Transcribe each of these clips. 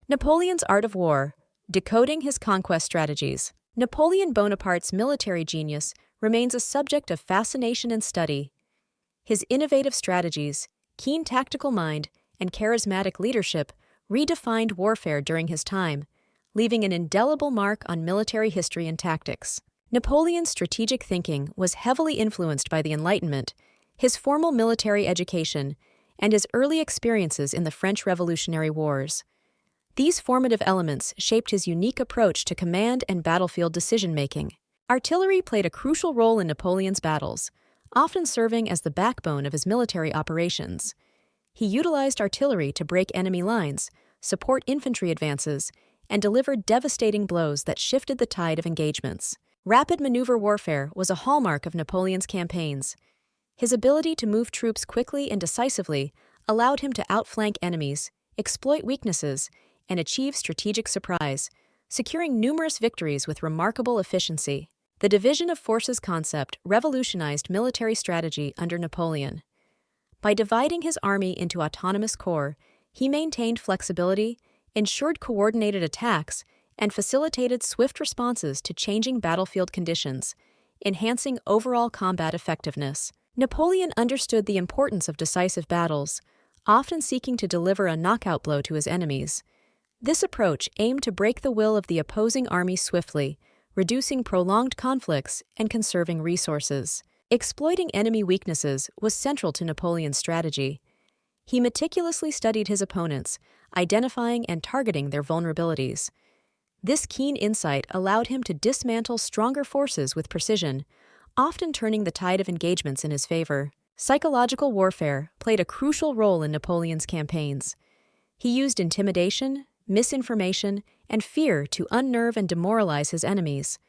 Napoleon's Art of War, Decoding His Conquest Strategies. Napoleon Bonaparte's military genius remains a subject of fascination and study. His innovative strategies, keen tactical mind, and charismatic leadership redefined warfare during his time, leaving an indelible mark on military history and tactics. Napoleon's strategic thinking was heavily influenced by the Enlightenment, his formal military education, and his early experiences in the French Revolutionary Wars. These formative elements shaped his unique approach to command and battlefield decision-making. Artillery played a crucial role in Napoleon's battles, often serving as the backbone of his military operations. He utilized artillery to break enemy lines, support infantry advances, and deliver devastating blows that shifted the tide of engagements. Rapid maneuver warfare was a hallmark of Napoleon's campaigns. His ability to move troops quickly and decisively allowed him to outflank enemies, exploit weaknesses, and achieve strategic surprise, securing numerous victories with remarkable efficiency. The division of forces concept revolutionized military strategy under Napoleon. By dividing his army into autonomous corps, he maintained flexibility, ensured coordinated attacks, and facilitated swift responses to changing battlefield conditions, enhancing overall combat effectiveness. Napoleon understood the importance of decisive battles, often seeking to deliver a knockout blow to his enemies. This approach aimed to break the will of the opposing army swiftly, reducing prolonged conflicts and conserving resources. Exploiting enemy weaknesses was central to Napoleon's strategy. He meticulously studied his opponents, identifying and targeting their vulnerabilities. This keen insight allowed him to dismantle stronger forces with precision, often turning the tide of engagements in his favor. Psychological warfare played a crucial role in Napoleon's campaigns. He used intimidation, misinformation, and fear to unnerve and demoralize his enemies.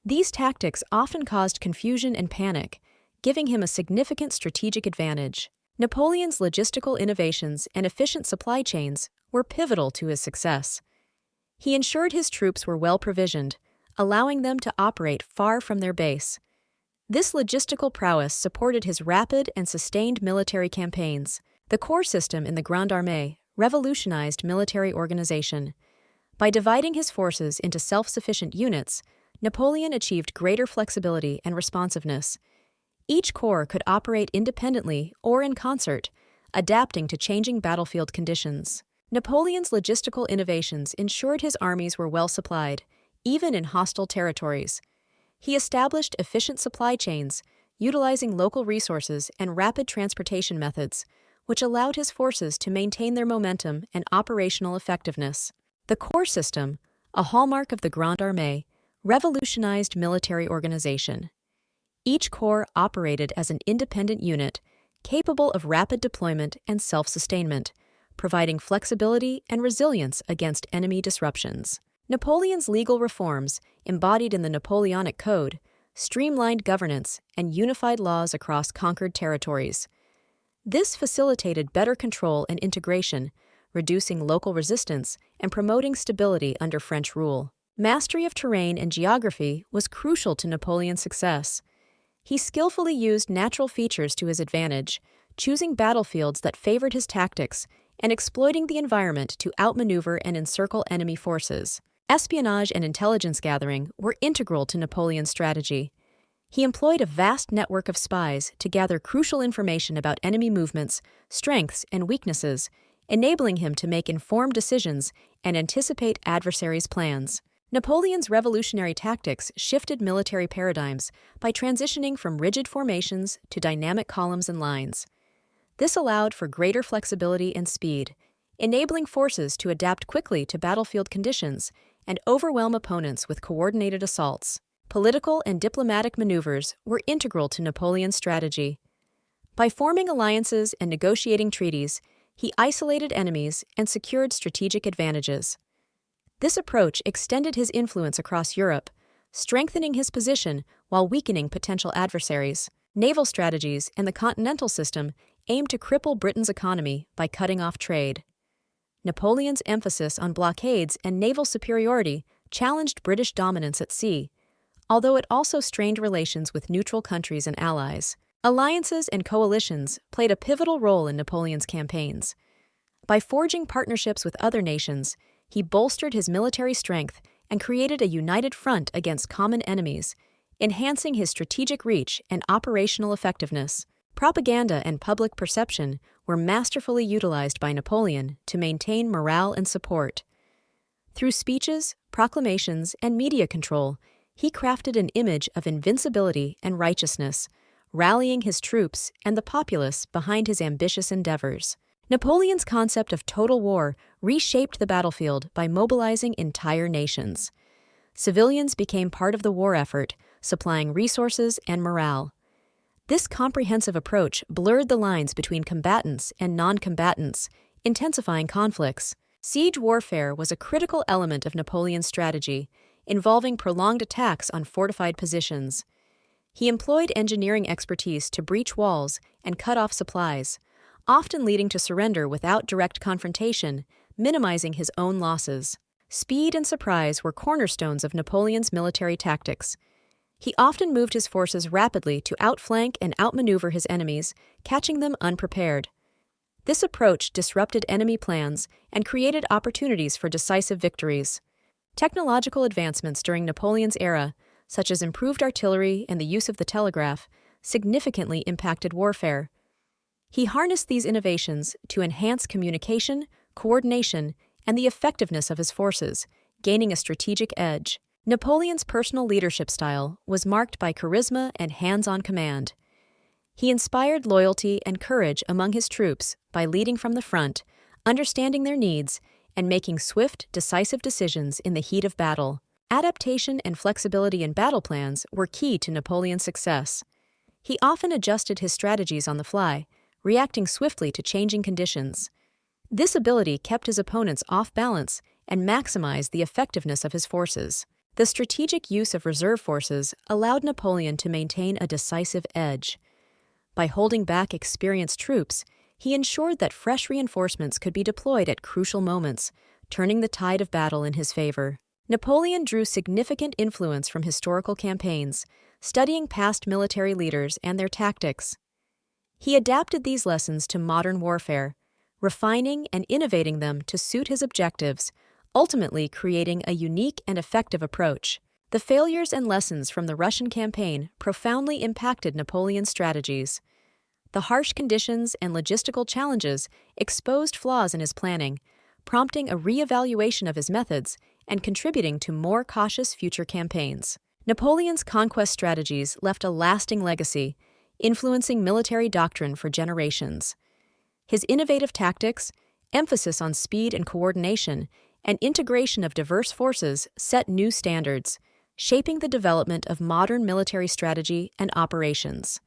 These tactics often caused confusion and panic, giving him a significant strategic advantage. Napoleon's logistical innovations and efficient supply chains were pivotal to his success. He ensured his troops were well provisioned, allowing them to operate far from their base. This logistical prowess supported his rapid and sustained military campaigns. The corps system in the Grande Armée revolutionized military organization. By dividing his forces into self-sufficient units, Napoleon achieved greater flexibility and responsiveness. Each corps could operate independently or in concert, adapting to changing battlefield conditions. Napoleon's logistical innovations ensured his armies were well supplied, even in hostile territories. He established efficient supply chains, utilizing local resources and rapid transportation methods, which allowed his forces to maintain their momentum and operational effectiveness. The corps system, a hallmark of the Grande Armée, revolutionized military organization. Each corps operated as an independent unit, capable of rapid deployment and self-sustainment, providing flexibility and resilience against enemy disruptions. Napoleon's legal reforms, embodied in the Napoleonic Code, streamlined governance and unified laws across conquered territories. This facilitated better control and integration, reducing local resistance and promoting stability under French rule. Mastery of terrain and geography was crucial to Napoleon's success. He skillfully used natural features to his advantage, choosing battlefields that favored his tactics and exploiting the environment to outmaneuver and encircle enemy forces. Espionage and intelligence gathering were integral to Napoleon's strategy. He employed a vast network of spies to gather crucial information about enemy movements, strengths, and weaknesses, enabling him to make informed decisions and anticipate adversaries' plans. Napoleon's revolutionary tactics shifted military paradigms by transitioning from rigid formations to dynamic columns and lines. This allowed for greater flexibility and speed, enabling forces to adapt quickly to battlefield conditions and overwhelm opponents with coordinated assaults. Political and diplomatic maneuvers were integral to Napoleon's strategy. By forming alliances and negotiating treaties, he isolated enemies and secured strategic advantages. This approach extended his influence across Europe, strengthening his position while weakening potential adversaries. Naval strategies and the Continental system aimed to cripple Britain's economy by cutting off trade. Napoleon's emphasis on blockades and naval superiority challenged British dominance at sea, although it also strained relations with neutral countries and allies. Alliances and coalitions played a pivotal role in Napoleon's campaigns. By forging partnerships with other nations, He bolstered his military strength and created a united front against common enemies, enhancing his strategic reach and operational effectiveness. Propaganda and public perception were masterfully utilized by Napoleon to maintain morale and support. Through speeches, proclamations, and media control, he crafted an image of invincibility and righteousness, rallying his troops and the populace behind his ambitious endeavors. Napoleon's concept of total war reshaped the battlefield by mobilizing entire nations. Civilians became part of the war effort, supplying resources and morale. This comprehensive approach blurred the lines between combatants and non-combatants, intensifying conflicts. Siege warfare was a critical element of Napoleon's strategy, involving prolonged attacks on fortified positions. He employed engineering expertise to breach walls and cut off supplies, often leading to surrender without direct confrontation, minimizing his own losses. Speed and surprise were cornerstones of Napoleon's military tactics. He often moved his forces rapidly to outflank and outmaneuver his enemies, catching them unprepared. This approach disrupted enemy plans and created opportunities for decisive victories. Technological advancements during Napoleon's era, such as improved artillery and the use of the telegraph, significantly impacted warfare. He harnessed these innovations to enhance communication, coordination, and the effectiveness of his forces, gaining a strategic edge. Napoleon's personal leadership style was marked by charisma and hands-on command. He inspired loyalty and courage among his troops by leading from the front, understanding their needs, and making swift, decisive decisions in the heat of battle. Adaptation and flexibility in battle plans were key to Napoleon's success. He often adjusted his strategies on the fly, reacting swiftly to changing conditions. This ability kept his opponents off balance and maximized the effectiveness of his forces. The strategic use of reserve forces allowed Napoleon to maintain a decisive edge. By holding back experienced troops, he ensured that fresh reinforcements could be deployed at crucial moments, turning the tide of battle in his favor. Napoleon drew significant influence from historical campaigns, studying past military leaders and their tactics. He adapted these lessons to modern warfare, refining and innovating them to suit his objectives, ultimately creating a unique and effective approach. The failures and lessons from the Russian campaign profoundly impacted Napoleon's strategies. The harsh conditions and logistical challenges exposed flaws in his planning, prompting a re-evaluation of his methods and contributing to more cautious future campaigns. Napoleon's conquest strategies left a lasting legacy, influencing military doctrine for generations. His innovative tactics, emphasis on speed and coordination, and integration of diverse forces set new standards, shaping the development of modern military strategy and operations.